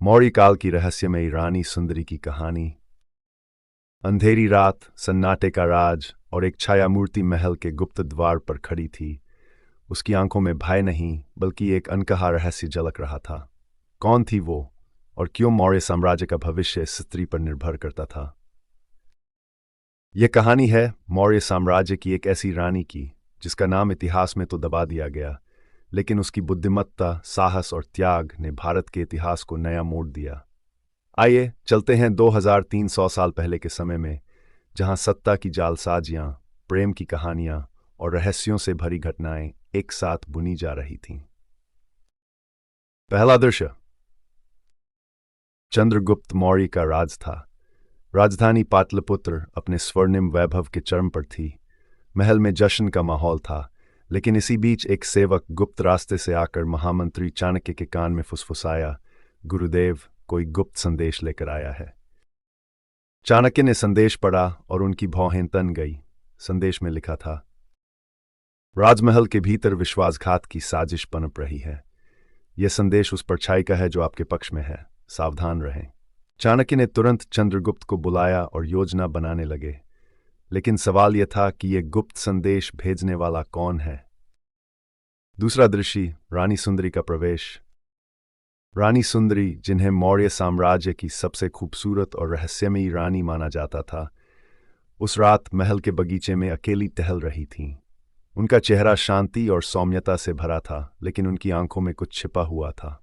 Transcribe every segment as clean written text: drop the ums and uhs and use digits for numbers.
मौर्य काल की रहस्यमयी रानी सुंदरी की कहानी। अंधेरी रात, सन्नाटे का राज और एक छायामूर्ति महल के गुप्त द्वार पर खड़ी थी। उसकी आंखों में भय नहीं बल्कि एक अनकहा रहस्य झलक रहा था। कौन थी वो और क्यों मौर्य साम्राज्य का भविष्य इस स्त्री पर निर्भर करता था? यह कहानी है मौर्य साम्राज्य की एक ऐसी रानी की जिसका नाम इतिहास में तो दबा दिया गया, लेकिन उसकी बुद्धिमत्ता, साहस और त्याग ने भारत के इतिहास को नया मोड़ दिया। आइए चलते हैं 2300 साल पहले के समय में, जहां सत्ता की जालसाजियां, प्रेम की कहानियां और रहस्यों से भरी घटनाएं एक साथ बुनी जा रही थीं। पहला दृश्य चंद्रगुप्त मौर्य का राज था। राजधानी पाटलिपुत्र अपने स्वर्णिम वैभव के चरम पर थी। महल में जश्न का माहौल था, लेकिन इसी बीच एक सेवक गुप्त रास्ते से आकर महामंत्री चाणक्य के कान में फुसफुसाया, गुरुदेव, कोई गुप्त संदेश लेकर आया है। चाणक्य ने संदेश पढ़ा और उनकी भौहें तन गई। संदेश में लिखा था, राजमहल के भीतर विश्वासघात की साजिश पनप रही है। यह संदेश उस परछाई का है जो आपके पक्ष में है, सावधान रहें। चाणक्य ने तुरंत चंद्रगुप्त को बुलाया और योजना बनाने लगे, लेकिन सवाल यह था कि यह गुप्त संदेश भेजने वाला कौन है। दूसरा दृश्य रानी सुंदरी का प्रवेश। रानी सुंदरी, जिन्हें मौर्य साम्राज्य की सबसे खूबसूरत और रहस्यमयी रानी माना जाता था, उस रात महल के बगीचे में अकेली टहल रही थीं। उनका चेहरा शांति और सौम्यता से भरा था, लेकिन उनकी आंखों में कुछ छिपा हुआ था।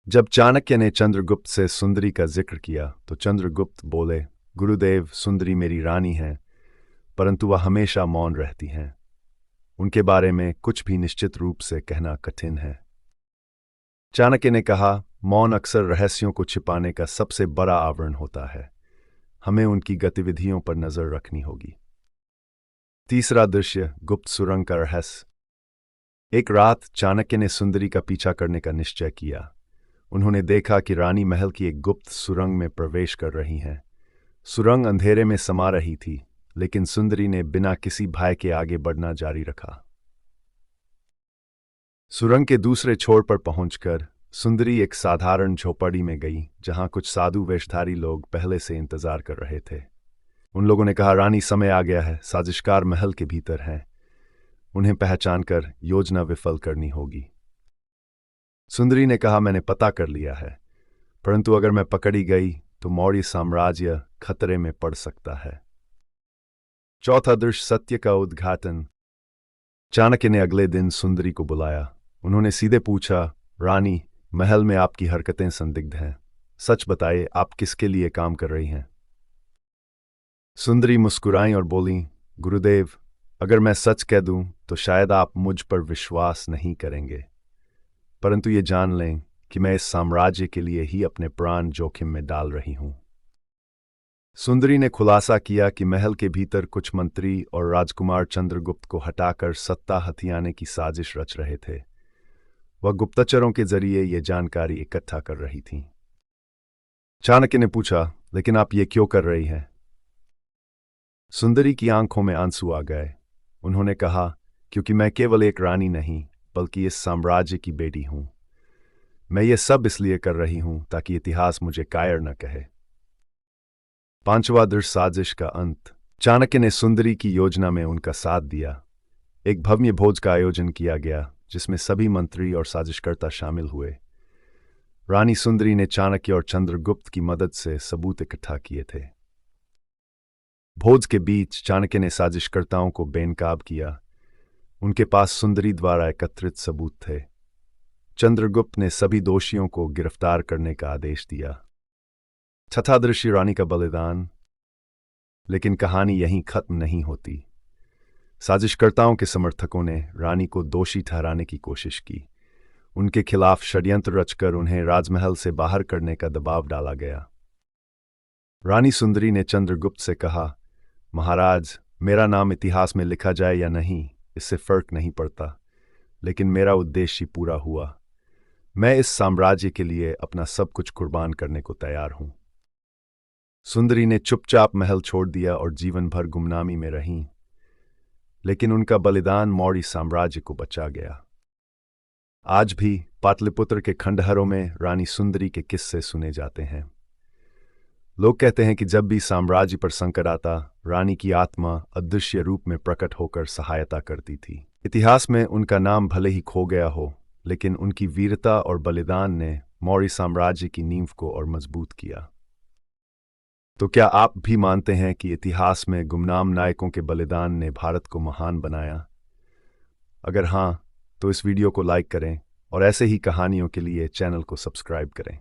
जब चाणक्य ने चंद्रगुप्त से सुंदरी का जिक्र किया तो चंद्रगुप्त बोले, गुरुदेव, सुंदरी मेरी रानी है, परंतु वह हमेशा मौन रहती हैं। उनके बारे में कुछ भी निश्चित रूप से कहना कठिन है। चाणक्य ने कहा, मौन अक्सर रहस्यों को छिपाने का सबसे बड़ा आवरण होता है। हमें उनकी गतिविधियों पर नजर रखनी होगी। तीसरा दृश्य गुप्त सुरंग का रहस्य। एक रात चाणक्य ने सुंदरी का पीछा करने का निश्चय किया। उन्होंने देखा कि रानी महल की एक गुप्त सुरंग में प्रवेश कर रही हैं। सुरंग अंधेरे में समा रही थी, लेकिन सुंदरी ने बिना किसी भय के आगे बढ़ना जारी रखा। सुरंग के दूसरे छोर पर पहुंचकर सुंदरी एक साधारण झोपड़ी में गई, जहां कुछ साधु वेशधारी लोग पहले से इंतजार कर रहे थे। उन लोगों ने कहा, रानी, समय आ गया है, साजिशकार महल के भीतर हैं। उन्हें पहचानकर योजना विफल करनी होगी। सुंदरी ने कहा, मैंने पता कर लिया है, परंतु अगर मैं पकड़ी गई तो मौर्य साम्राज्य खतरे में पड़ सकता है। चौथा दृश्य सत्य का उद्घाटन। चाणक्य ने अगले दिन सुंदरी को बुलाया। उन्होंने सीधे पूछा, रानी, महल में आपकी हरकतें संदिग्ध हैं। सच बताइए, आप किसके लिए काम कर रही हैं? सुंदरी मुस्कुराई और बोली, गुरुदेव, अगर मैं सच कह दूं तो शायद आप मुझ पर विश्वास नहीं करेंगे, परंतु ये जान लें कि मैं इस साम्राज्य के लिए ही अपने प्राण जोखिम में डाल रही हूं। सुंदरी ने खुलासा किया कि महल के भीतर कुछ मंत्री और राजकुमार चंद्रगुप्त को हटाकर सत्ता हथियाने की साजिश रच रहे थे। वह गुप्तचरों के जरिए ये जानकारी इकट्ठा कर रही थीं। चाणक्य ने पूछा, लेकिन आप ये क्यों कर रही हैं? सुंदरी की आंखों में आंसू आ गए। उन्होंने कहा, क्योंकि मैं केवल एक रानी नहीं बल्कि इस साम्राज्य की बेटी हूं। मैं ये सब इसलिए कर रही हूं ताकि इतिहास मुझे कायर न कहे। पांचवा दृश्य साजिश का अंत। चाणक्य ने सुंदरी की योजना में उनका साथ दिया। एक भव्य भोज का आयोजन किया गया, जिसमें सभी मंत्री और साजिशकर्ता शामिल हुए। रानी सुंदरी ने चाणक्य और चंद्रगुप्त की मदद से सबूत इकट्ठा किए थे। भोज के बीच चाणक्य ने साजिशकर्ताओं को बेनकाब किया। उनके पास सुंदरी द्वारा एकत्रित सबूत थे। चंद्रगुप्त ने सभी दोषियों को गिरफ्तार करने का आदेश दिया। छठा दृश्य रानी का बलिदान। लेकिन कहानी यहीं खत्म नहीं होती। साजिशकर्ताओं के समर्थकों ने रानी को दोषी ठहराने की कोशिश की। उनके खिलाफ षड्यंत्र रचकर उन्हें राजमहल से बाहर करने का दबाव डाला गया। रानी सुंदरी ने चंद्रगुप्त से कहा, महाराज, मेरा नाम इतिहास में लिखा जाए या नहीं, इससे फर्क नहीं पड़ता, लेकिन मेरा उद्देश्य पूरा हुआ। मैं इस साम्राज्य के लिए अपना सब कुछ कुर्बान करने को तैयार हूं। सुंदरी ने चुपचाप महल छोड़ दिया और जीवन भर गुमनामी में रहीं, लेकिन उनका बलिदान मौर्य साम्राज्य को बचा गया। आज भी पाटलिपुत्र के खंडहरों में रानी सुंदरी के किस्से सुने जाते हैं। लोग कहते हैं कि जब भी साम्राज्य पर संकट आता, रानी की आत्मा अदृश्य रूप में प्रकट होकर सहायता करती थी। इतिहास में उनका नाम भले ही खो गया हो, लेकिन उनकी वीरता और बलिदान ने मौर्य साम्राज्य की नींव को और मजबूत किया। तो क्या आप भी मानते हैं कि इतिहास में गुमनाम नायकों के बलिदान ने भारत को महान बनाया? अगर हाँ, तो इस वीडियो को लाइक करें और ऐसे ही कहानियों के लिए चैनल को सब्सक्राइब करें।